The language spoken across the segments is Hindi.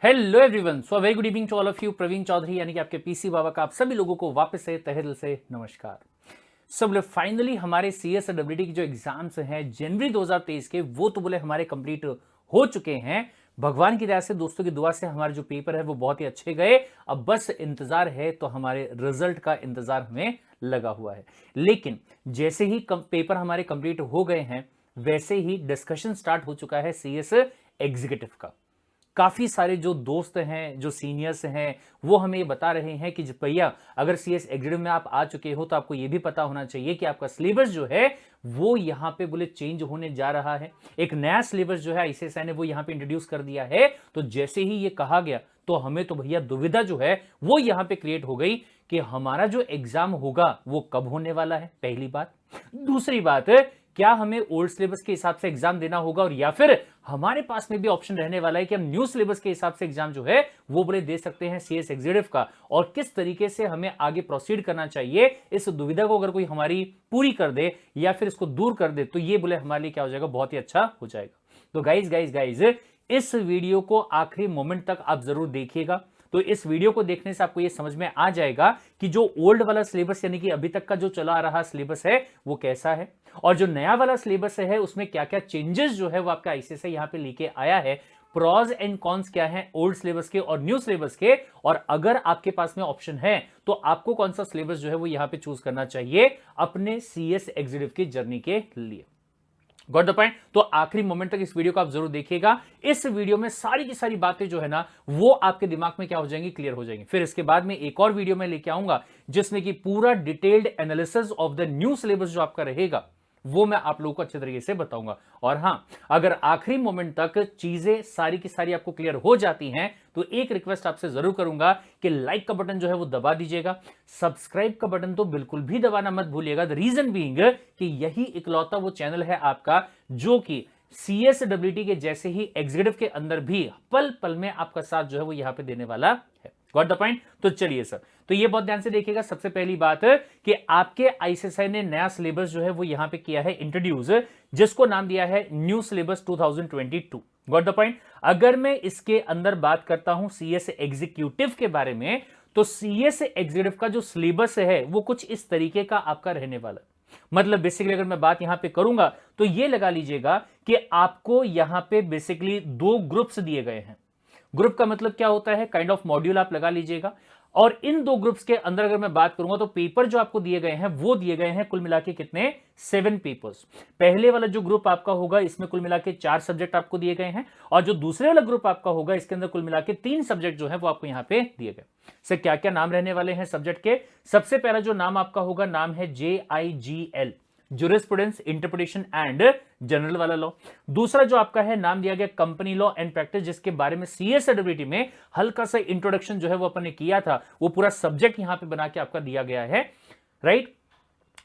Hello everyone, so very good evening to all of you. Praveen Chaudhary यानी कि आपके पीसी बाबा का आप सभी लोगों को वापस से तहे दिल से नमस्कार। सब बोले फाइनली हमारे सीएस डब्ल्यूटी की जो एग्जाम्स हैं जनवरी 2023 के, वो तो बोले हमारे कंप्लीट हो चुके हैं। भगवान की दया से, दोस्तों की दुआ से हमारे जो पेपर है वो बहुत ही अच्छे गए। अब बस इंतजार है तो हमारे रिजल्ट का इंतजार हमें लगा हुआ है। लेकिन जैसे ही पेपर हमारे कंप्लीट हो गए हैं वैसे ही डिस्कशन स्टार्ट हो चुका है सीएस एग्जीक्यूटिव का। काफी सारे जो दोस्त हैं, जो सीनियर्स हैं, वो हमें ये बता रहे हैं कि भैया अगर सीएस एग्जीक्यूटिव में आप आ चुके हो तो आपको ये भी पता होना चाहिए कि आपका सिलेबस जो है वो यहाँ पे बोले चेंज होने जा रहा है। एक नया सिलेबस जो है आईसीएसआई ने वो यहाँ पे इंट्रोड्यूस कर दिया है। तो जैसे ही ये कहा गया तो हमें तो भैया दुविधा जो है वो यहाँ पे क्रिएट हो गई कि हमारा जो एग्जाम होगा वो कब होने वाला है, पहली बात। दूसरी बात, क्या हमें ओल्ड सिलेबस के हिसाब से एग्जाम देना होगा और या फिर हमारे पास में भी ऑप्शन रहने वाला है कि हम न्यू सिलेबस के हिसाब से एग्जाम जो है वो बोले दे सकते हैं सीएस एग्जीक्यूटिव का। और किस तरीके से हमें आगे प्रोसीड करना चाहिए, इस दुविधा को अगर कोई हमारी पूरी कर दे या फिर इसको दूर कर दे तो ये बोले हमारे लिए क्या हो जाएगा, बहुत ही अच्छा हो जाएगा। तो गाइज इस वीडियो को आखिरी मोमेंट तक आप जरूर देखिएगा। तो इस वीडियो को देखने से आपको यह समझ में आ जाएगा कि जो ओल्ड वाला सिलेबस यानी कि अभी तक का जो चला आ रहा सिलेबस है वो कैसा है, और जो नया वाला सिलेबस है उसमें क्या क्या चेंजेस जो है वो आपका आईसीएसआई यहां पे लेके आया है। प्रॉज एंड कॉन्स क्या है ओल्ड सिलेबस के और न्यू सिलेबस के, और अगर आपके पास में ऑप्शन है तो आपको कौन सा सिलेबस जो है वो यहां पे चूज करना चाहिए अपने सीएस एग्जीक्यूटिव की जर्नी के लिए। Got the point. तो आखिरी मोमेंट तक इस वीडियो को आप जरूर देखिएगा। इस वीडियो में सारी की सारी बातें जो है ना वो आपके दिमाग में क्या हो जाएंगी, क्लियर हो जाएंगी। फिर इसके बाद में एक और वीडियो में लेके आऊंगा जिसमें कि पूरा detailed analysis of the new syllabus जो आपका रहेगा वो मैं आप लोगों को अच्छे तरीके से बताऊंगा। और हां, अगर आखिरी मोमेंट तक चीजें सारी की सारी आपको क्लियर हो जाती हैं तो एक रिक्वेस्ट आपसे जरूर करूंगा कि लाइक का बटन जो है वो दबा दीजिएगा। सब्सक्राइब का बटन तो बिल्कुल भी दबाना मत भूलिएगा। द रीजन बीइंग कि यही इकलौता वो चैनल है आपका जो कि सीएसडब्ल्यूटी के जैसे ही एग्जीक्यूटिव के अंदर भी पल पल में आपका साथ जो है वो यहां पे देने वाला है। Got the point. तो चलिए सर, तो ये बहुत ध्यान से देखिएगा। सबसे पहली बात कि आपके आईसीएसआई ने नया सिलेबस जो है वो यहां पे किया है इंट्रोड्यूस, जिसको नाम दिया है new syllabus 2022। Got the point. अगर मैं इसके अंदर बात करता हूं सीएस एग्जीक्यूटिव के बारे में, तो सीएस एग्जीक्यूटिव का जो सिलेबस है वो कुछ इस तरीके का आपका रहने वाला है। मतलब बेसिकली अगर मैं बात यहां पे करूंगा तो ये लगा लीजिएगा कि आपको यहां पे बेसिकली दो ग्रुप्स दिए गए हैं। ग्रुप का मतलब क्या होता है, काइंड ऑफ मॉड्यूल आप लगा लीजिएगा। और इन दो ग्रुप्स के अंदर अगर मैं बात करूंगा तो पेपर जो आपको दिए गए हैं वो दिए गए हैं कुल मिला के कितने, 7 पेपर्स। पहले वाला जो ग्रुप आपका होगा इसमें कुल मिला के 4 सब्जेक्ट आपको दिए गए हैं, और जो दूसरे वाला ग्रुप आपका होगा इसके अंदर कुल मिला के 3 सब्जेक्ट जो है वो आपको यहां पे दिए गए। सर क्या क्या नाम रहने वाले हैं सब्जेक्ट के? सबसे पहला जो नाम आपका होगा नाम है JIGL, jurisprudence, interpretation and general वाला लॉ। दूसरा जो आपका है नाम दिया गया कंपनी लॉ एंड प्रैक्टिस, जिसके बारे में सीएसडब्ल्यूटी में हल्का सा इंट्रोडक्शन जो है वो अपन ने किया था, वो पूरा सब्जेक्ट यहां पे बना के आपका दिया गया है। राइट।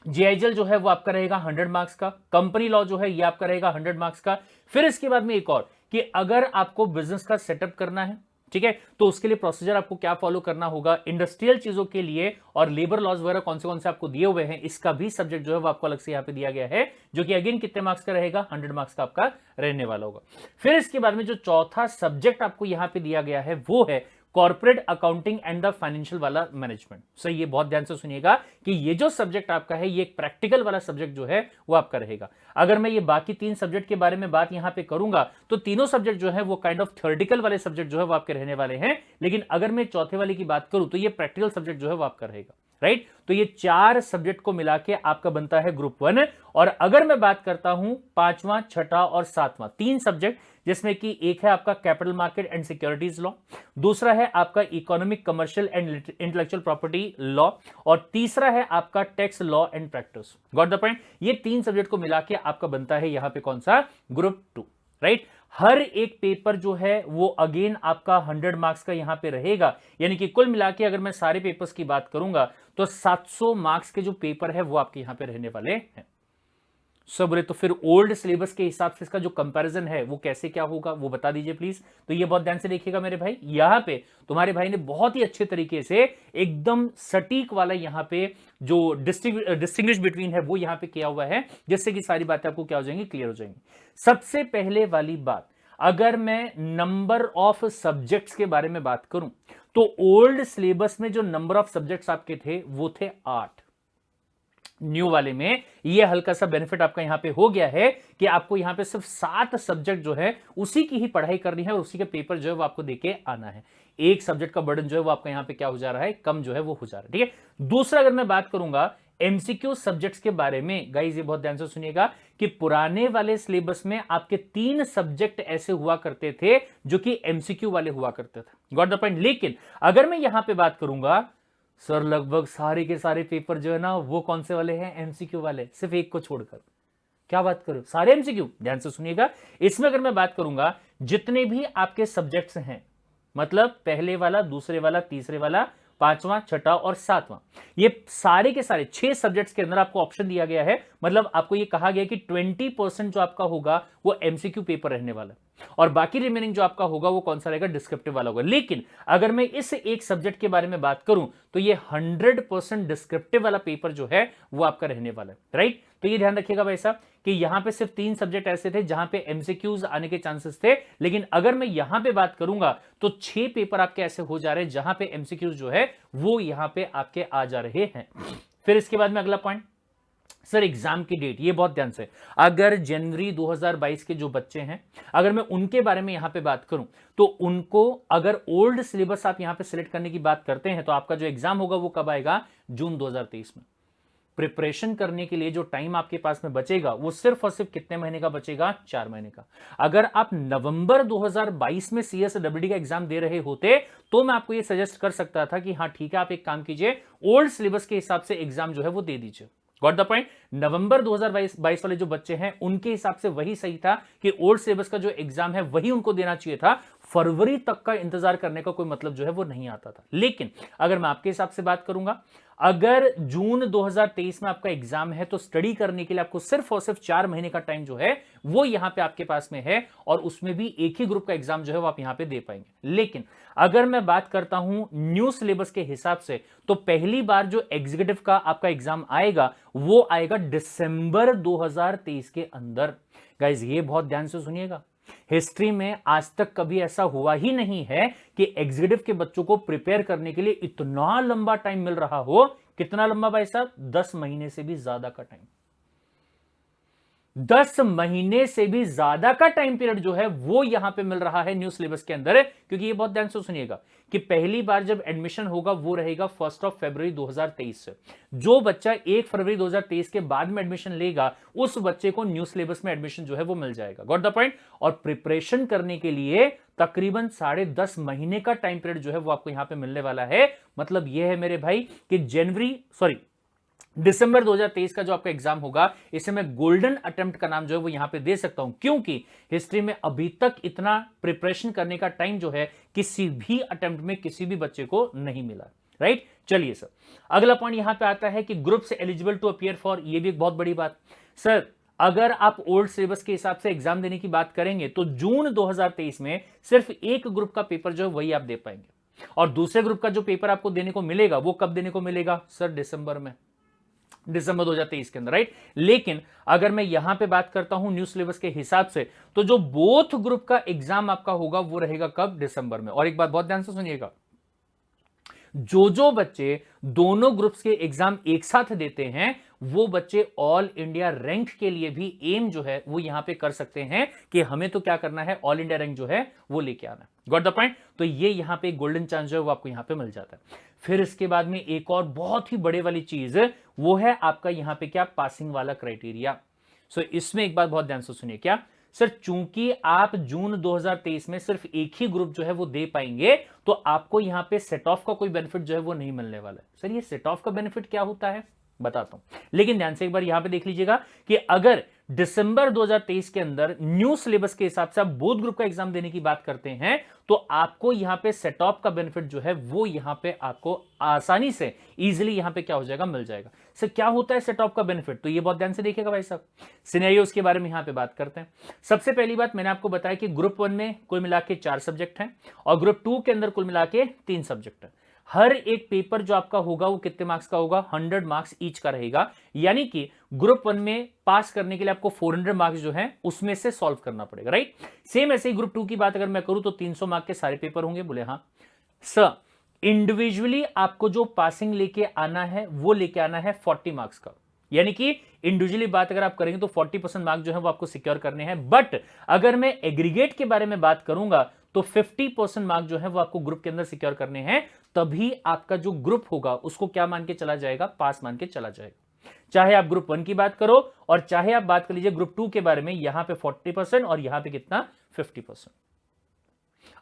जेआईएल जो है वो आपका रहेगा 100 मार्क्स का, कंपनी लॉ जो है ये आपका रहेगा 100 मार्क्स का। फिर इसके बाद में एक और कि अगर आपको बिजनेस का सेटअप करना है, ठीक है, तो उसके लिए प्रोसीजर आपको क्या फॉलो करना होगा, इंडस्ट्रियल चीजों के लिए और लेबर लॉज वगैरह कौन से आपको दिए हुए हैं, इसका भी सब्जेक्ट जो है वो आपको अलग से यहां पे दिया गया है, जो कि अगेन कितने मार्क्स का रहेगा, 100 मार्क्स का आपका रहने वाला होगा। फिर इसके बाद में जो चौथा सब्जेक्ट आपको यहां पे दिया गया है वो है corporate accounting and the financial वाला मैनेजमेंट। सो ये बहुत ध्यान से सुनिएगा कि ये जो सब्जेक्ट आपका है ये एक प्रैक्टिकल वाला सब्जेक्ट जो है वो आपका रहेगा। अगर मैं ये बाकी 3 सब्जेक्ट के बारे में बात यहां पे करूंगा तो तीनों सब्जेक्ट जो है वो काइंड ऑफ थ्योरेटिकल वाले सब्जेक्ट जो है वो आपके रहने वाले हैं, लेकिन अगर मैं चौथे वाले की बात करूं तो ये प्रैक्टिकल सब्जेक्ट जो है वो आपका रहेगा। राइट। तो ये 4 सब्जेक्ट को मिला के आपका बनता है ग्रुप 1। और अगर मैं बात करता हूं 5वां, 6ठा और 7वां 3 सब्जेक्ट, जिसमें कि एक है आपका capital market and securities law, दूसरा है आपका economic commercial and intellectual property law, और तीसरा है आपका tax law and practice. Got the point. ये 3 सब्जेक्ट को मिला के आपका बनता है यहां पे कौन सा, ग्रुप 2। राइट। हर एक पेपर जो है वो अगेन आपका 100 मार्क्स का यहां पे रहेगा, यानी कि कुल मिला के अगर मैं सारे पेपर्स की बात करूंगा तो 700 मार्क्स के जो पेपर है वो आपके यहां पे रहने वाले हैं। सब बोले तो फिर ओल्ड सिलेबस के हिसाब से इसका जो कंपैरिजन है वो कैसे क्या होगा वो बता दीजिए प्लीज। तो ये बहुत ध्यान से देखिएगा मेरे भाई, यहां पे तुम्हारे भाई ने बहुत ही अच्छे तरीके से एकदम सटीक वाला यहां पे जो डिस्टिंग्विश बिटवीन है वो यहां पे किया हुआ है, जिससे कि सारी बातें आपको क्या हो जाएंगी, क्लियर हो जाएंगी। सबसे पहले वाली बात, अगर मैं नंबर ऑफ सब्जेक्ट्स के बारे में बात करूं तो ओल्ड सिलेबस में जो नंबर ऑफ सब्जेक्ट्स आपके थे वो थे 8। न्यू वाले में ये हल्का सा बेनिफिट आपका यहां पे हो गया है कि आपको यहां पे सिर्फ 7 सब्जेक्ट जो है उसी की ही पढ़ाई करनी है और उसी के पेपर जो है वो आपको देके आना है। एक सब्जेक्ट का बर्डन जो है वो आपका यहां पे क्या हो जा रहा है, कम जो है वो हो जा रहा है। ठीक है, दूसरा अगर मैं बात करूंगा एमसीक्यू सब्जेक्ट्स के बारे में, गाइस ये बहुत ध्यान से सुनिएगा कि पुराने वाले सिलेबस में आपके 3 सब्जेक्ट ऐसे हुआ करते थे जो कि एमसीक्यू वाले हुआ करते थे। Got the point. लेकिन अगर मैं यहां पे बात करूंगा सर लगभग सारे के सारे पेपर जो है ना वो कौन से वाले हैं, एमसीक्यू वाले, सिर्फ एक को छोड़कर। क्या बात करूं, सारे एमसीक्यू। ध्यान से सुनिएगा, इसमें अगर मैं बात करूंगा जितने भी आपके सब्जेक्ट्स हैं, मतलब पहले वाला, दूसरे वाला, तीसरे वाला, पांचवां, छठा और सातवां, ये सारे के सारे 6 सब्जेक्ट्स के अंदर आपको ऑप्शन दिया गया है। मतलब आपको ये कहा गया कि 20% जो आपका होगा वो एमसीक्यू पेपर रहने वाला है और बाकी रिमेनिंग जो आपका होगा वो कौन सा रहेगा, डिस्क्रिप्टिव वाला होगा। लेकिन अगर मैं इस एक सब्जेक्ट के बारे में बात करूं तो ये 100% डिस्क्रिप्टिव वाला पेपर जो है वो आपका रहने वाला है। राइट, तो ये ध्यान रखिएगा भाई साहब कि यहां पे सिर्फ 3 सब्जेक्ट ऐसे थे जहां पे एमसीक्यूज आने के चांसेस थे। लेकिन अगर मैं यहां पे बात करूंगा तो 6 पेपर आपके ऐसे हो जा रहे हैं जहां पे एमसीक्यूज जो है वो यहां पे आपके आ जा रहे हैं। फिर इसके बाद में अगला पॉइंट, सर एग्जाम की डेट, ये बहुत ध्यान से, अगर जनवरी 2022 के जो बच्चे हैं अगर मैं उनके बारे में यहां पे बात करूं तो उनको अगर ओल्ड सिलेबस आप यहां पे सिलेक्ट करने की बात करते हैं तो आपका जो एग्जाम होगा वो कब आएगा, जून 2023 में। प्रिपरेशन करने के लिए जो टाइम आपके पास में बचेगा वो सिर्फ और सिर्फ कितने महीने का बचेगा, 4 महीने का। अगर आप नवंबर 2022 में सीएसडब्ल्यूडी का एग्जाम दे रहे होते तो मैं आपको ये सजेस्ट कर सकता था कि हाँ ठीक है, आप एक काम कीजिए, ओल्ड सिलेबस के हिसाब से एग्जाम जो है वो दे दीजिए। Got the point. नवंबर 2022 वाले जो बच्चे हैं उनके हिसाब से वही सही था कि ओल्ड सिलेबस का जो एग्जाम है वही उनको देना चाहिए था। फरवरी तक का इंतजार करने का कोई मतलब जो है वो नहीं आता था। लेकिन अगर मैं आपके हिसाब से बात करूंगा, अगर जून 2023 में आपका एग्जाम है तो स्टडी करने के लिए आपको सिर्फ और सिर्फ 4 महीने का टाइम जो है वो यहां पे आपके पास में है और उसमें भी एक ही ग्रुप का एग्जाम जो है वो आप यहां पे दे पाएंगे। लेकिन अगर मैं बात करता हूं न्यू सिलेबस के हिसाब से तो पहली बार जो एग्जीक्यूटिव का आपका एग्जाम आएगा वो आएगा दिसंबर 2023 के अंदर। गाइज ये बहुत ध्यान से सुनिएगा, हिस्ट्री में आज तक कभी ऐसा हुआ ही नहीं है कि एग्जीक्यूटिव के बच्चों को प्रिपेयर करने के लिए इतना लंबा टाइम मिल रहा हो। कितना लंबा भाई साहब, 10 महीने से भी ज्यादा का टाइम। 10 महीने से भी ज्यादा का टाइम पीरियड जो है वो यहां पे मिल रहा है न्यू सिलेबस के अंदर। क्योंकि ये बहुत ध्यान से सुनिएगा कि पहली बार जब एडमिशन होगा वो रहेगा 1 फरवरी 2023 से। जो बच्चा 1 फरवरी 2023 के बाद में एडमिशन लेगा उस बच्चे को न्यू सिलेबस में एडमिशन जो है वो मिल जाएगा। Got the point. और प्रिपरेशन करने के लिए तकरीबन 10.5 महीने का टाइम पीरियड जो है वो आपको यहां पे मिलने वाला है। मतलब यह है मेरे भाई कि दिसंबर 2023 का जो आपका एग्जाम होगा इसे मैं गोल्डन अटेम्प्ट का नाम जो है वो यहां पे दे सकता हूं, क्योंकि हिस्ट्री में अभी तक इतना प्रिपरेशन करने का टाइम जो है किसी भी अटेम्प्ट में किसी भी बच्चे को नहीं मिला। राइट, चलिए सर अगला पॉइंट यहां पे आता है कि ग्रुप से एलिजिबल टू अपीयर फॉर, ये भी एक बहुत बड़ी बात। सर अगर आप ओल्ड सिलेबस के हिसाब से एग्जाम देने की बात करेंगे तो जून 2023 में सिर्फ एक ग्रुप का पेपर जो है वही आप दे पाएंगे और दूसरे ग्रुप का जो पेपर आपको देने को मिलेगा वो कब देने को मिलेगा, सर दिसंबर में, दिसंबर 2023 के अंदर। राइट, लेकिन अगर मैं यहां पे बात करता हूं न्यू सिलेबस के हिसाब से तो जो बोथ ग्रुप का एग्जाम आपका होगा वो रहेगा कब, दिसंबर में। और एक बात बहुत ध्यान से सुनिएगा, जो बच्चे दोनों ग्रुप्स के एग्जाम एक साथ देते हैं वो बच्चे ऑल इंडिया रैंक के लिए भी एम जो है वो यहां पे कर सकते हैं कि हमें तो क्या करना है, ऑल इंडिया रैंक जो है वो लेके आना है। Got the point. तो ये यहां पे गोल्डन चांस जो है वो आपको यहां पे मिल जाता है। फिर इसके बाद में एक और बहुत ही बड़े वाली चीज वो है आपका यहां पे क्या, पासिंग वाला क्राइटेरिया। सो इसमें एक बात बहुत ध्यान से सुनिए, क्या सर चूंकि आप जून 2023 में सिर्फ एक ही ग्रुप जो है वो दे पाएंगे तो आपको यहां पे सेट ऑफ का कोई बेनिफिट जो है वो नहीं मिलने वाला है। सर ये सेट ऑफ का बेनिफिट क्या होता है बताता हूं, लेकिन ध्यान से एक बार यहां पे देख लीजिएगा कि अगर दिसंबर 2023 के अंदर न्यू सिलेबस के हिसाब से आप बोथ ग्रुप का एग्जाम देने की बात करते हैं तो आपको यहां पे सेट ऑफ का बेनिफिट जो है वो यहां पे आपको आसानी से इजीली यहां पे क्या हो जाएगा, मिल जाएगा। सर क्या होता है सेट ऑफ का बेनिफिट, तो ये बहुत ध्यान से देखिएगा भाई साहब। सिनेरियोस के बारे में यहां पे बात करते हैं। सबसे पहली बात मैंने आपको बताया कि ग्रुप 1 में कुल मिला के 4 सब्जेक्ट हैं और ग्रुप 2 के अंदर कुल मिला के 3 सब्जेक्ट है। हर एक पेपर जो आपका होगा वो कितने मार्क्स का होगा, 100 मार्क्स ईच का रहेगा। यानी कि ग्रुप 1 में पास करने के लिए आपको 400 मार्क्स जो है उसमें से सॉल्व करना पड़ेगा, राइट। सेम ऐसे ही ग्रुप 2 की बात अगर मैं करूं तो 300 मार्क्स के सारे पेपर होंगे। बोले हाँ सर, इंडिविजुअली आपको जो पासिंग लेके आना है वो लेके आना है 40 मार्क्स का। यानी कि इंडिविजुअली बात अगर आप करेंगे तो 40% मार्क्स जो है वो आपको सिक्योर करने हैं। बट अगर मैं एग्रीगेट के बारे में बात करूंगा तो 50% मार्क्स जो है वो आपको ग्रुप के अंदर सिक्योर करने हैं। तभी आपका जो ग्रुप होगा उसको क्या मान के चला जाएगा, पास मान के चला जाएगा। चाहे आप ग्रुप 1 की बात करो और चाहे आप बात कर लीजिए ग्रुप 2 के बारे में, यहां पे 40% और यहां पे कितना, 50%।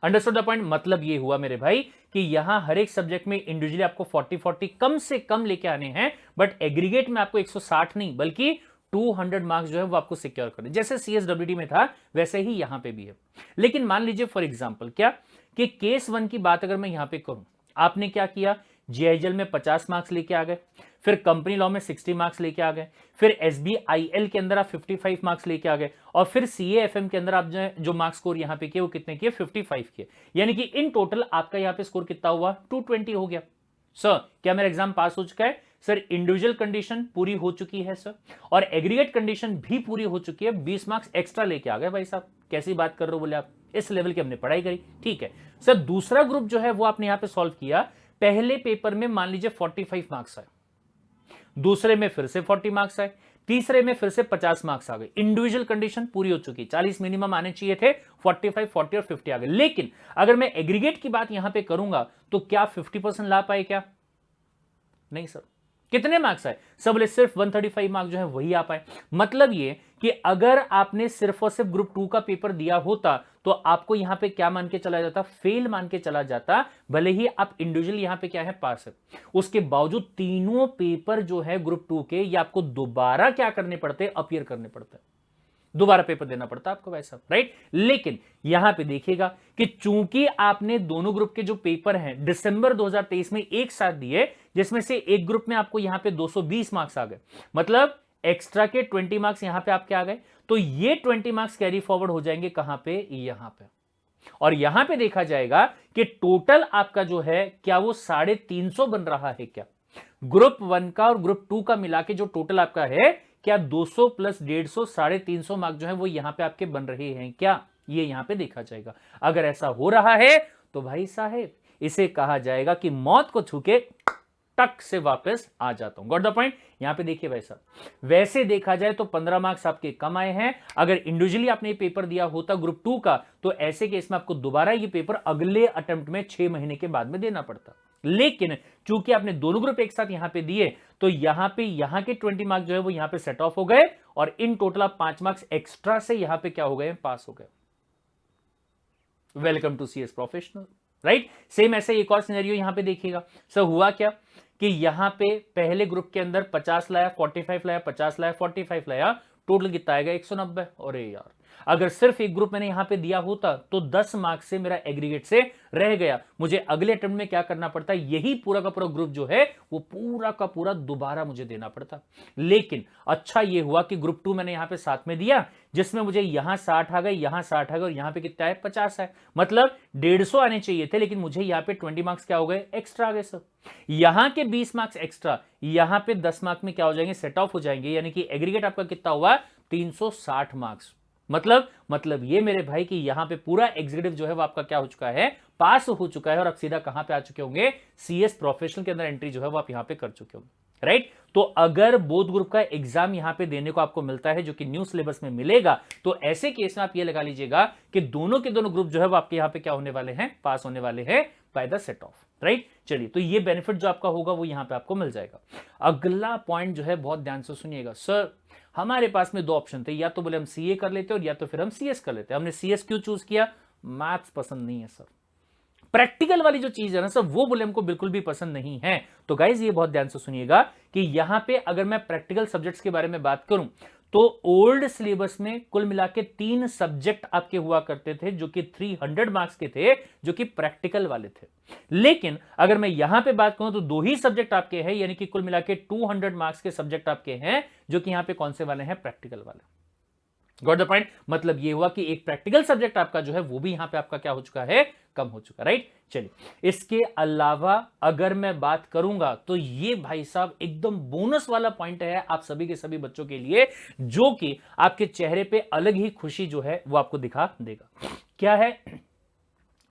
Understood the point. मतलब ये हुआ मेरे भाई कि यहां हर एक सब्जेक्ट में इंडिविजुअली आपको 40 कम से कम लेके आने हैं, बट एग्रीगेट में आपको 160 नहीं बल्कि 200 मार्क्स जो है वो आपको सिक्योर करने। जैसे सीएसडब्ल्यूडी में था वैसे ही यहां पे भी है। लेकिन मान लीजिए फॉर एग्जांपल क्या कि केस 1 की बात अगर मैं यहां पे करूं, आपने क्या किया, जीआईएल में 50 मार्क्स लेके आ गए, फिर कंपनी लॉ में 60 मार्क्स लेके आ गए, फिर एसबीआईएल के अंदर आप 55 मार्क्स लेके आ गए, और फिर सीएएफएम के अंदर आप जो मार्क्स स्कोर यहां पे किए वो कितने किए, 55 किए। यानी कि इन टोटल आपका यहां पे स्कोर कितना हुआ, 220 हो गया। सर क्या मेरा एग्जाम पास हो चुका है? सर इंडिविजुअल कंडीशन पूरी हो चुकी है सर, और एग्रीगेट कंडीशन भी पूरी हो चुकी है। 20 मार्क्स एक्स्ट्रा लेके आ गए भाई साहब। कैसी बात कर रहे हो, बोले आप इस लेवल की हमने पढ़ाई करी, ठीक है। सर दूसरा ग्रुप जो है वो आपने यहां पे सॉल्व किया। पहले पेपर में मान लीजिए 45 मार्क्स आए, दूसरे में फिर से 40 मार्क्स आए, तीसरे में फिर से 50 मार्क्स आ गए। इंडिविजुअल कंडीशन पूरी हो चुकी, 40 मिनिमम आने चाहिए थे, 45, 40 और 50 आ गए। लेकिन अगर मैं एग्रीगेट की बात यहां पे करूंगा तो क्या 50% ला पाए क्या? नहीं सर। कितने मार्क्स आए? सब बोले सिर्फ 135 मार्क्स जो है वही आ पाए। मतलब ये कि अगर आपने सिर्फ और सिर्फ ग्रुप 2 का पेपर दिया होता तो आपको यहां पे क्या मान के चला जाता, फेल मान के चला जाता। भले ही आप इंडिविजुअल यहां पे क्या है, पास है, उसके बावजूद तीनों पेपर जो है ग्रुप 2 के ये आपको दोबारा क्या करने पड़ते, अपीयर करने पड़ते, दोबारा पेपर देना पड़ता आपको वैसा, राइट। लेकिन यहां पे देखिएगा कि चूंकि आपने दोनों ग्रुप के जो पेपर हैं दिसंबर 2023 में एक साथ दिए, जिसमें से एक ग्रुप में आपको यहां पे 220 मार्क्स आ गए, मतलब एक्स्ट्रा के 20 मार्क्स यहां पे आपके आ गए, तो ये 20 मार्क्स कैरी फॉरवर्ड हो जाएंगे कहां पे, यहां पे। और यहां पे देखा जाएगा कि टोटल आपका जो है क्या वो 350 बन रहा है क्या, ग्रुप 1 का और ग्रुप 2 का मिला के जो टोटल आपका है, क्या 200 प्लस 150, 350 मार्क्स जो है वो यहां पे आपके बन रहे हैं क्या, ये यहां पे देखा जाएगा। अगर ऐसा हो रहा है तो भाई साहेब इसे कहा जाएगा कि मौत को छूके टक से वापस आ जाता हूं। Got the point. यहां पे देखिए भाई साहब, वैसे देखा जाए तो 15 मार्क्स आपके कम आए हैं। अगर इंडिविजुअली आपने ये पेपर दिया होता ग्रुप 2 का तो ऐसे केस में आपको दोबारा ये पेपर अगले अटेम्प्ट में 6 महीने के बाद में देना पड़ता। लेकिन चूंकि आपने दोनों ग्रुप एक साथ यहां पे दिए तो यहां पे यहां के 20 मार्क्स जो है वो यहां पे सेट ऑफ हो गए, और इन टोटल आप 5 मार्क्स एक्स्ट्रा से यहां पे क्या हो गए, पास हो गए। Welcome to CS professional, right. Same ऐसे एक और सिनेरियो यहां पे देखिएगा। सर हुआ क्या कि यहां पे पहले ग्रुप के अंदर 50 लाया, 45 लाया, 50 लाया, 45 लाया, टोटल कितना आएगा, 190। अरे यार, अगर सिर्फ एक ग्रुप मैंने यहां पे दिया होता तो 10 मार्क्स से मेरा एग्रीगेट से रह गया। मुझे अगले अटेम्प्ट में क्या करना पड़ता, यही पूरा का पूरा ग्रुप जो है वो पूरा का पूरा दोबारा मुझे देना पड़ता। लेकिन अच्छा ये हुआ कि ग्रुप 2 मैंने यहां पे साथ में दिया, जिसमें मुझे यहां 60 आ गए, यहां 60 आ गए, और यहां पे कितना है, 50 है। मतलब 150 आने चाहिए थे, लेकिन मुझे यहां पे 20 मार्क्स क्या हो गए, एक्स्ट्रा आ गए सर। यहां के 20 मार्क्स एक्स्ट्रा यहां पे 10 मार्क्स में क्या हो जाएंगे, सेट ऑफ हो जाएंगे। यानी कि एग्रीगेट आपका कितना हुआ, 360 मार्क्स। मतलब ये मेरे भाई कि यहां पे पूरा एग्जीक्यूटिव जो है वो आपका क्या हो चुका है, पास हो चुका है, और आप सीधा कहां पे आ चुके होंगे, सीएस प्रोफेशनल के अंदर एंट्री जो है वो आप यहां पे कर चुके होंगे, राइट। तो अगर बोथ ग्रुप का एग्जाम यहां पे देने को आपको मिलता है, जो कि न्यू सिलेबस में मिलेगा, तो ऐसे केस में आप ये लगा लीजिएगा कि दोनों के दोनों ग्रुप जो है वो आपके यहां पे क्या होने वाले हैं, पास होने वाले हैं by the set of, right. चलिए, तो ये बेनिफिट जो आपका होगा वो यहां पे आपको मिल जाएगा। अगला पॉइंट जो है बहुत ध्यान से सुनिएगा। सर हमारे पास में 2 ऑप्शन थे, या तो बोले हम सीए कर लेते और या तो फिर हम सीएस कर लेते। हमने सीएस क्यों चूज किया, मैथ्स पसंद नहीं है सर, प्रैक्टिकल वाली जो चीज है ना सर वो बोले हमको बिल्कुल भी पसंद नहीं है। तो गाइज ये बहुत ध्यान से सुनिएगा कि यहां पे अगर मैं प्रैक्टिकल सब्जेक्ट्स के बारे में बात करूं तो ओल्ड सिलेबस में कुल मिला के 3 सब्जेक्ट आपके हुआ करते थे, जो कि 300 मार्क्स के थे, जो कि प्रैक्टिकल वाले थे। लेकिन अगर मैं यहां पे बात करूं तो 2 ही सब्जेक्ट आपके हैं, यानी कि कुल मिला के 200 मार्क्स के सब्जेक्ट आपके हैं, जो कि यहां पे कौन से वाले हैं, प्रैक्टिकल वाले। Got the point. मतलब ये हुआ कि एक प्रैक्टिकल सब्जेक्ट आपका जो है वो भी यहां पे आपका क्या हो चुका है, कम हो चुका, राइट। चलिए, इसके अलावा अगर मैं बात करूंगा तो ये भाई साहब एकदम बोनस वाला पॉइंट है आप सभी के सभी बच्चों के लिए, जो कि आपके चेहरे पे अलग ही खुशी जो है वो आपको दिखा देगा। क्या है?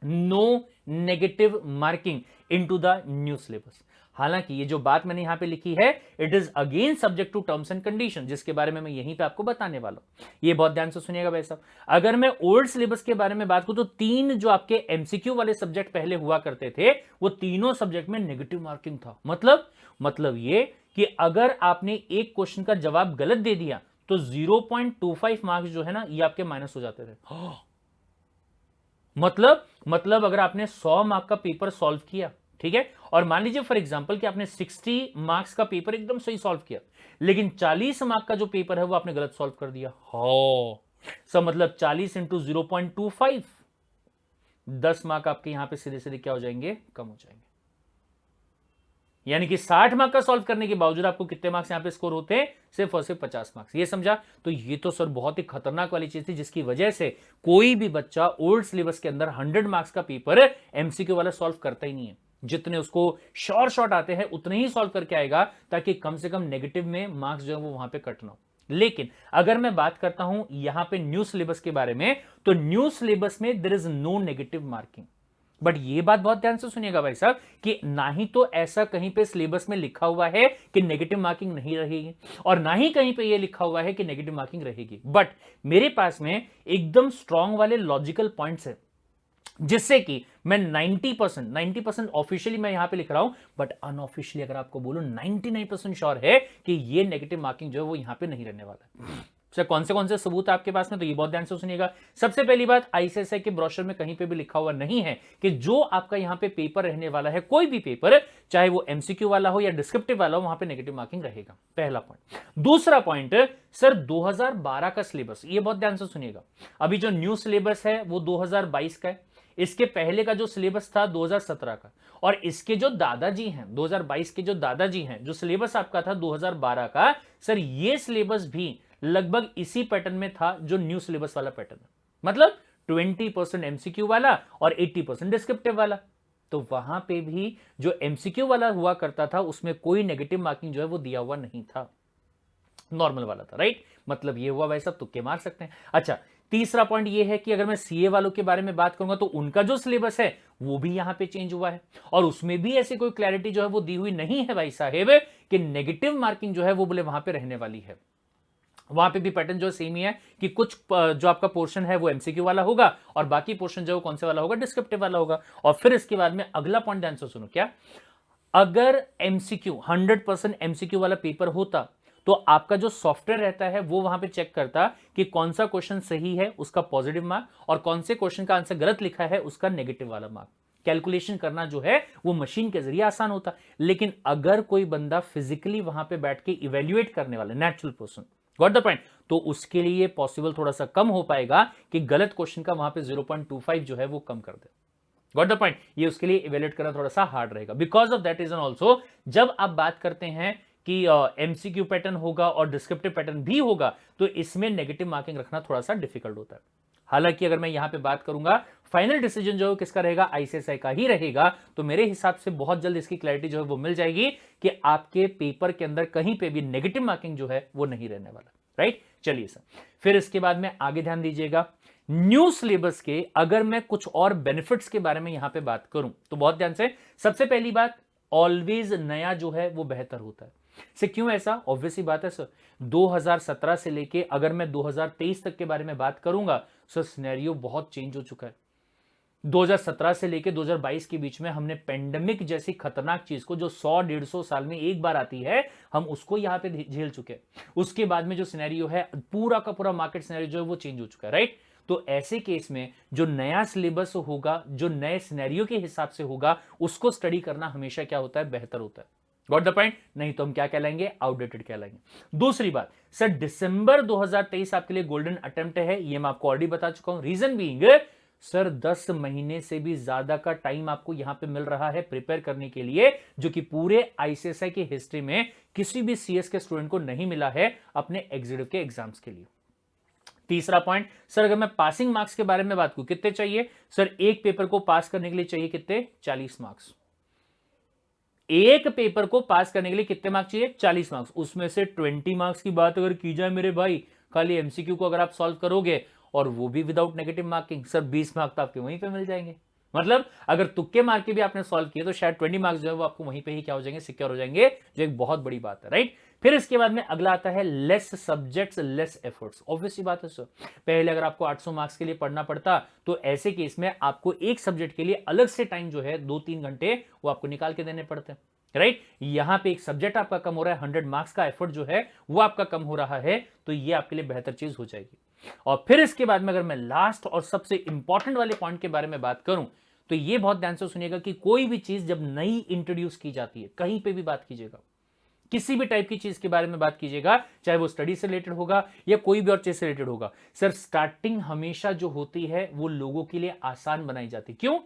No negative marking into the new syllabus. हालांकि ये जो बात मैंने यहां पे लिखी है, it is again subject to terms and condition, जिसके बारे में मैं यहीं पे आपको बताने वाला हूं। ये बहुत ध्यान से सुनिएगा भाई साहब। अगर मैं ओल्ड सिलेबस के बारे में बात करूं तो 3 जो आपके एमसीक्यू वाले सब्जेक्ट पहले हुआ करते थे, वो तीनों सब्जेक्ट में नेगेटिव मार्किंग था। मतलब ये कि अगर आपने एक क्वेश्चन का जवाब गलत दे दिया तो 0.25 मार्क्स जो है ना, ये आपके माइनस हो जाते थे। मतलब अगर आपने 100 मार्क का पेपर सॉल्व किया, ठीक है, और मान लीजिए फॉर एग्जांपल कि आपने 60 मार्क्स का पेपर एकदम सही सॉल्व किया, लेकिन 40 मार्क का जो पेपर है वो आपने गलत सॉल्व कर दिया, सब मतलब 40 इंटू 0.25, 10 मार्क आपके यहां पे सीधे सीधे क्या हो जाएंगे, कम हो जाएंगे। यानी कि 60 मार्क का सॉल्व करने के बावजूद आपको कितने मार्क्स यहां पे स्कोर होते हैं, सिर्फ और सिर्फ 50 मार्क्स। ये समझा? तो ये तो सर बहुत ही खतरनाक वाली चीज थी, जिसकी वजह से कोई भी बच्चा ओल्ड सिलेबस के अंदर 100 मार्क्स का पेपर एमसीक्यू वाला सॉल्व करता ही नहीं है। जितने उसको शॉर्ट आते हैं उतने ही सॉल्व करके आएगा, ताकि कम से कम नेगेटिव में मार्क्स जो है वो वहां पे कट ना हो। लेकिन अगर मैं बात करता हूं यहां पे न्यू सिलेबस के बारे में, तो न्यू सिलेबस में there is no negative marking. But ये बात बहुत ध्यान से सुनिएगा भाई साहब, कि ना ही तो ऐसा कहीं पे सिलेबस में लिखा हुआ है कि नेगेटिव मार्किंग नहीं रहेगी, और ना ही कहीं पे ये लिखा हुआ है कि नेगेटिव मार्किंग रहेगी। बट मेरे पास में एकदम स्ट्रांग वाले लॉजिकल पॉइंट्स है, जिससे कि मैं 90% ऑफिशियली मैं यहां पे लिख रहा हूं, बट अनऑफिशियली अगर आपको बोलूं 99% श्योर है कि ये नेगेटिव मार्किंग जो है वो यहां पे नहीं रहने वाला है। सर कौन से सबूत है आपके पास में, तो ये बहुत ध्यान से सुनिएगा। सबसे पहली बात, आईसीएसआई के ब्रोशर में कहीं पे भी लिखा हुआ नहीं है कि जो आपका यहां पे पेपर रहने वाला है, कोई भी पेपर, चाहे वो एमसीक्यू वाला हो या डिस्क्रिप्टिव वाला हो, वहां पे नेगेटिव मार्किंग रहेगा। पहला पॉइंट। दूसरा पॉइंट, सर 2012 का सिलेबस, ये बहुत ध्यान से सुनिएगा। अभी जो न्यू सिलेबस है वो 2022 का है, इसके पहले का जो सिलेबस था 2017 का, और इसके जो दादाजी हैं 2022 के जो दादाजी हैं, जो सिलेबस आपका था 2012 का, सर ये सिलेबस भी लगभग इसी पैटर्न में था जो न्यू सिलेबस वाला पैटर्न है। मतलब 20% एमसीक्यू वाला और 80% डिस्क्रिप्टिव वाला। तो वहां पे भी जो एमसीक्यू वाला हुआ करता था उसमें कोई नेगेटिव मार्किंग जो है वो दिया हुआ नहीं था, नॉर्मल वाला था, राइट। मतलब ये हुआ, वैसा तुक्के मार सकते हैं। अच्छा, तीसरा पॉइंट ये है कि अगर मैं सीए वालों के बारे में बात करूंगा तो उनका जो सिलेबस है वो भी यहां पे चेंज हुआ है, और उसमें भी ऐसी कोई क्लैरिटी जो है वो दी हुई नहीं है भाई साहेब कि नेगेटिव मार्किंग जो है वो बोले वहां पे रहने वाली है। वहां पे भी पैटर्न जो सेम ही है कि कुछ जो आपका पोर्शन है वो एमसीक्यू वाला होगा, और बाकी पोर्शन जो कौन से वाला होगा, डिस्क्रिप्टिव वाला होगा। और फिर इसके बाद में अगला पॉइंट ध्यान से सुनो, क्या अगर एमसीक्यू 100% एमसीक्यू वाला पेपर होता तो आपका जो सॉफ्टवेयर रहता है वो वहां पे चेक करता कि कौन सा क्वेश्चन सही है उसका पॉजिटिव मार्क, और कौन से क्वेश्चन का आंसर गलत लिखा है उसका नेगेटिव वाला मार्क। कैलकुलेशन करना जो है वो मशीन के जरिए आसान होता। लेकिन अगर कोई बंदा फिजिकली वहां पे बैठ के इवेल्युएट करने वाला natural person, got the point, तो उसके लिए पॉसिबल थोड़ा सा कम हो पाएगा कि गलत क्वेश्चन का वहां पे 0.25 जो है वो कम कर दे। Got the point. ये उसके लिए इवेल्युएट करना थोड़ा सा हार्ड रहेगा। Because of that reason also, जब आप बात करते हैं कि एमसीक्यू पैटर्न होगा और डिस्क्रिप्टिव पैटर्न भी होगा, तो इसमें नेगेटिव मार्किंग रखना थोड़ा सा डिफिकल्ट होता है। हालांकि अगर मैं यहां पे बात करूंगा, फाइनल डिसीजन जो है किसका रहेगा, आईसीएसआई का ही रहेगा। तो मेरे हिसाब से बहुत जल्द इसकी क्लैरिटी जो है वो मिल जाएगी कि आपके पेपर के अंदर कहीं पे भी नेगेटिव मार्किंग जो है वो नहीं रहने वाला, राइट। चलिए सर, फिर इसके बाद में आगे ध्यान दीजिएगा, न्यू सिलेबस के अगर मैं कुछ और बेनिफिट्स के बारे में यहां पे बात करूं तो बहुत ध्यान से, सबसे पहली बात, ऑलवेज नया जो है वो बेहतर होता है। से क्यों ऐसा? ऑब्वियसली बात है सर, 2017 से लेके अगर मैं 2023 तक के बारे में बात करूंगा, सर सिनेरियो बहुत चेंज हो चुका है। 2017 से लेके 2022 के बीच में हमने पेंडेमिक जैसी खतरनाक चीज को, जो 100-150 साल में एक बार आती है, हम उसको यहां पे झेल चुके हैं। उसके बाद में जो सिनेरियो है, पूरा का पूरा मार्केट सिनेरियो जो है वो चेंज हो चुका है, राइट। तो ऐसे केस में जो नया सिलेबस होगा, जो नए सिनेरियो के हिसाब से होगा, उसको स्टडी करना हमेशा क्या होता है, बेहतर होता है। Got the point. नहीं तो हम क्या कहलाएंगे, आउटडेटेड कहलाएंगे। दूसरी बात सर, दिसंबर 2023 आपके लिए गोल्डन अटेम्प्ट है, ये मैं आपको ऑलरेडी बता चुका हूं। रीजन बीइंग सर 10 महीने से भी ज्यादा का टाइम आपको यहां पे मिल रहा है प्रिपेयर करने के लिए, जो कि पूरे आईसीएसआई की हिस्ट्री में किसी भी सीएस के स्टूडेंट को नहीं मिला है अपने एग्जीक्यूटिव के एग्जाम्स के लिए। तीसरा पॉइंट, सर अगर मैं पासिंग मार्क्स के बारे में बात करूं कितने चाहिए, सर एक पेपर को पास करने के लिए चाहिए कितने, 40 मार्क्स। एक पेपर को पास करने के लिए कितने मार्क्स चाहिए, 40 मार्क्स। उसमें से 20 मार्क्स की बात अगर की जाए मेरे भाई, खाली एमसीक्यू को अगर आप सॉल्व करोगे और वो भी without negative marking, sir 20 marks तो आपके वहीं पे मिल जाएंगे। मतलब अगर तुक्के मार्क के भी आपने सॉल्व किए तो शायद 20 मार्क्स जो है वो आपको वहीं पे ही क्या हो जाएंगे, सिक्योर हो जाएंगे, जो एक बहुत बड़ी बात है, राइट। फिर इसके बाद में अगला आता है less subjects less efforts. Obviously बात है सर, पहले अगर आपको 800 मार्क्स के लिए पढ़ना पड़ता तो ऐसे केस में आपको एक सब्जेक्ट के लिए अलग से टाइम जो है 2-3 घंटे वो आपको निकाल के देने पड़ते हैं, राइट। यहां पे एक सब्जेक्ट आपका कम हो रहा है, 100 मार्क्स का एफर्ट जो है वो आपका कम हो रहा है, तो ये आपके लिए बेहतर चीज हो जाएगी। और फिर इसके बाद में अगर मैं लास्ट और सबसे इंपॉर्टेंट वाले पॉइंट के बारे में बात करूं तो ये बहुत ध्यान से सुनिएगा कि कोई भी चीज जब नई इंट्रोड्यूस की जाती है, कहीं पे भी बात कीजिएगा, किसी भी टाइप की चीज के बारे में बात कीजिएगा, चाहे वो स्टडी से रिलेटेड होगा या कोई भी और चीज से रिलेटेड होगा, सर स्टार्टिंग हमेशा जो होती है वो लोगों के लिए आसान बनाई जाती है। क्यों,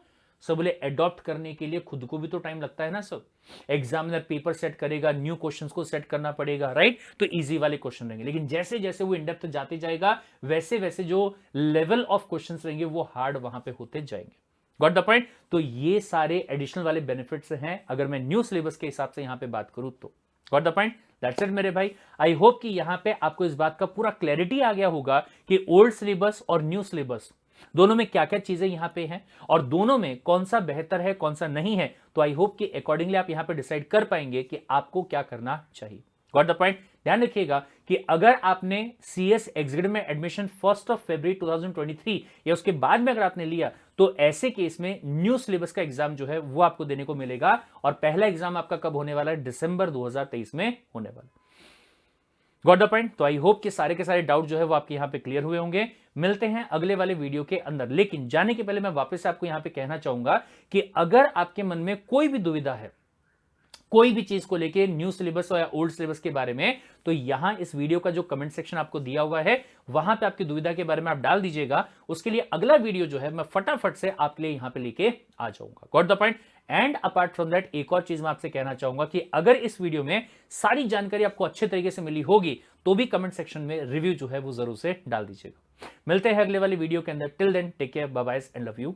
सब बोले एडॉप्ट करने के लिए खुद को भी तो टाइम लगता है ना सब। एग्जामिनर पेपर सेट करेगा, न्यू क्वेश्चंस को सेट करना पड़ेगा, राइट। तो इजी वाले क्वेश्चन रहेंगे, लेकिन जैसे जैसे वो इन डेप्थ जाते जाएगा वैसे वैसे जो लेवल ऑफ क्वेश्चंस रहेंगे वो हार्ड वहां पे होते जाएंगे। Got the point. तो ये सारे एडिशनल वाले बेनिफिट्स हैं अगर मैं न्यू सिलेबस के हिसाब से यहां पे बात करूं तो। Got the point, that's it मेरे भाई। आई होप कि यहां पे आपको इस बात का पूरा क्लैरिटी आ गया होगा कि ओल्ड सिलेबस और न्यू सिलेबस दोनों में क्या क्या चीजें यहां पे हैं और दोनों में कौन सा बेहतर है कौन सा नहीं है। तो आई होप कि अकॉर्डिंगली आप यहां पे डिसाइड कर पाएंगे कि आपको क्या करना चाहिए। Got the point. ध्यान रखिएगा कि अगर आपने सीएस एग्जीक्यूटिव में एडमिशन 1 फरवरी 2023 या उसके बाद में अगर आपने लिया तो ऐसे केस में न्यू सिलेबस का एग्जाम जो है वो आपको देने को मिलेगा और पहला एग्जाम आपका कब होने वाला है, दिसंबर 2023 में होने वाला। Got the point. तो आई होप कि सारे के सारे डाउट जो है वो आपके यहां पे क्लियर हुए होंगे। मिलते हैं अगले वाले वीडियो के अंदर, लेकिन जाने के पहले मैं वापस से आपको यहां पे कहना चाहूंगा कि अगर आपके मन में कोई भी दुविधा है कोई भी चीज को लेके, न्यू सिलेबस या ओल्ड सिलेबस के बारे में, तो यहां इस वीडियो का जो कमेंट सेक्शन आपको दिया हुआ है वहां पे आपकी दुविधा के बारे में आप डाल दीजिएगा। उसके लिए अगला वीडियो जो है मैं फटाफट से आपके लिए यहां पे लेके आ जाऊंगा। Got the point. And apart from that एक और चीज मैं आपसे कहना चाहूंगा कि अगर इस वीडियो में सारी जानकारी आपको अच्छे तरीके से मिली होगी तो भी कमेंट सेक्शन में रिव्यू जो है वो जरूर से डाल दीजिएगा। मिलते हैं अगले वाली वीडियो के अंदर। Till then take care, bye bye and love you.